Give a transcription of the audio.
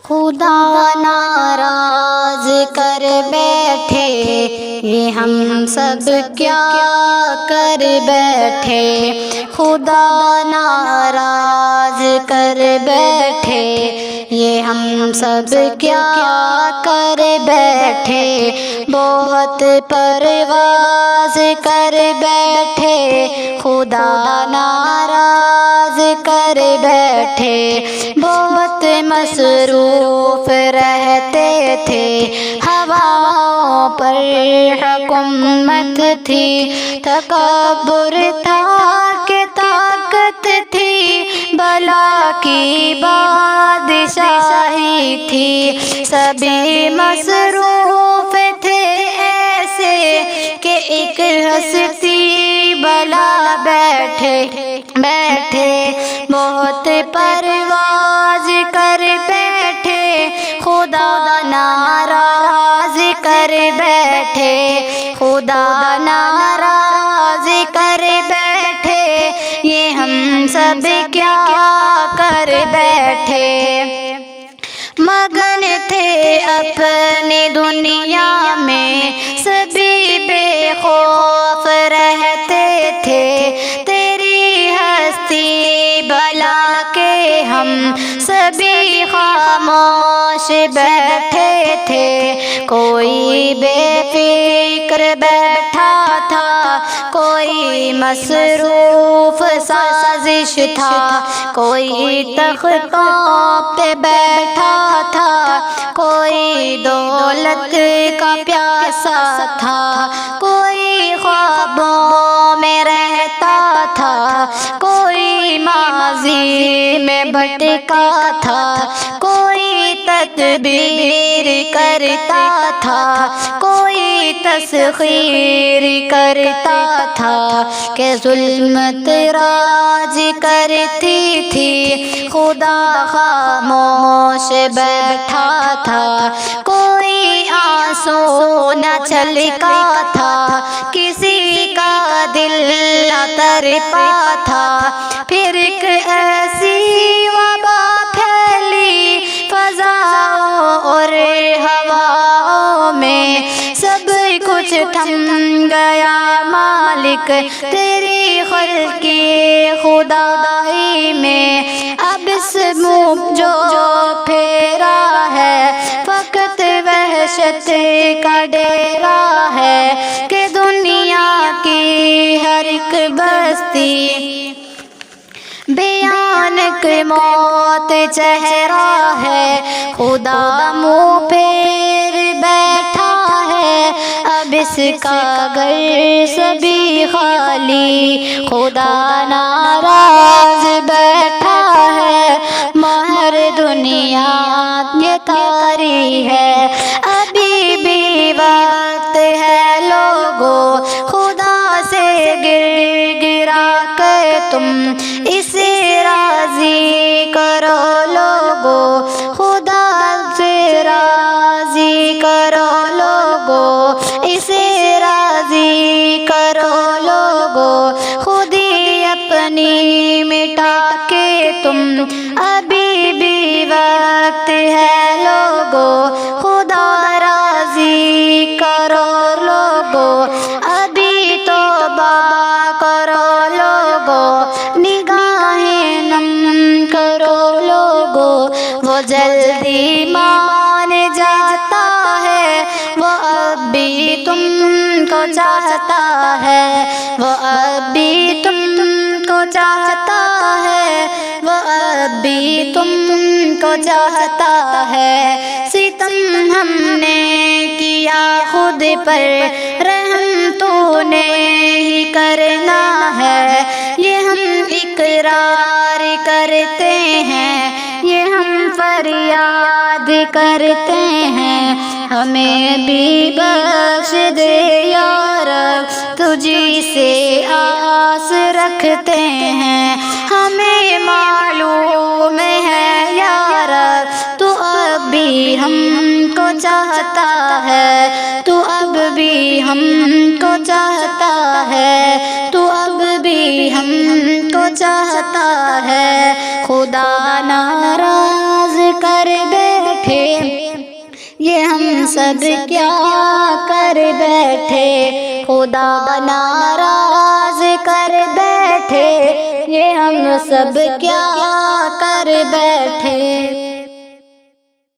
خدا ناراض کر بیٹھے، یہ ہم سب کیا کر بیٹھے، خدا ناراض کر بیٹھے، یہ ہم سب کیا کر بیٹھے، بہت پرواز کر بیٹھے، خدا ناراض کر بیٹھے، بہت مصروف رہتے تھے، ہواؤں پر حکومت تھی، تکبر تھا کہ طاقت تھی، بلا کی بادشاہی تھی، سبھی مصروف تھے ایسے کہ ایک ہستی بلا بیٹھے بہت پرواز کر بیٹھے، خدا ناراض کر بیٹھے، خدا ناراض کر بیٹھے، یہ ہم سب کیا کر بیٹھے، مگن تھے اپنی دنیا میں، سبھی بے خوف رہتے تھے، تیری ہستی بلا کے ہم سبھی خاموش بیٹھے تھے، کوئی بے فکر بیٹھا تھا، کوئی مصروف سازش تھا، کوئی تختوں پہ بیٹھا تھا، کوئی دولت کا پیاسا تھا، کوئی خوابوں میں رہتا تھا، کوئی ماضی میں بھٹکا تھا، کوئی تدبیر کرتا تھا، کوئی تسخیر کرتا تھا، کہ ظلمت راج کرتی تھی، خدا خاموش بیٹھا تھا، کوئی آنسو نہ چھلکا تھا، کسی کا دل نہ تڑپا تھا، پھر ایک ایسی وبا پھیلی فضاؤں اور ہواؤں میں، سب کچھ تھم گیا مالک تیری خلقی خدائی میں، اب اس منہ جو پھیرا ہے فقط وحشت کا ڈیرا ہے، کہ دنیا کی ہر ایک بستی بھیانک موت چہرہ ہے، خدا منہ پھیر بیٹھا ہے، اب اس کا گھر سبھی خالی، خدا ناراض بیٹھا ہے، مہر دنیا یہ تاری ہے، ابھی بھی وقت ہے لوگو، خدا سے گر گرا کے تم اسے راضی کرو لوگو، خدا سے راضی کرو لوگو، اسے راضی کرو لوگو، خود ہی اپنی مٹا کے تم، ابھی بھی وقت ہے لوگو، خدا راضی کرو لوگو، ابھی توبہ کرو لوگو، نگاہیں نم کرو لوگو، وہ جلدی مان جاتا ہے، وہ اب بھی تم کو چاہتا ہے، وہ اب بھی تم کو چاہتا ہے، وہ اب بھی تم کو چاہتا ہے، ستم ہم نے کیا خود پر، رحم تو نے ہی کرنا ہے، یہ ہم اقرار کرتے ہیں، یہ ہم فریاد کرتے ہیں، ہمیں بھی بخش دے یا رب، تجھی سے آس رکھتے ہیں، ہمیں معلوم ہے یا رب تو اب بھی ہم کو چاہتا ہے، تو اب بھی ہم کو چاہتا ہے، تو اب بھی ہم کو چاہتا ہے، خدا ناراض کر بیٹھے سب کیا کر بیٹھے، خدا ناراض کر بیٹھے، یہ ہم سب کیا کر بیٹھے۔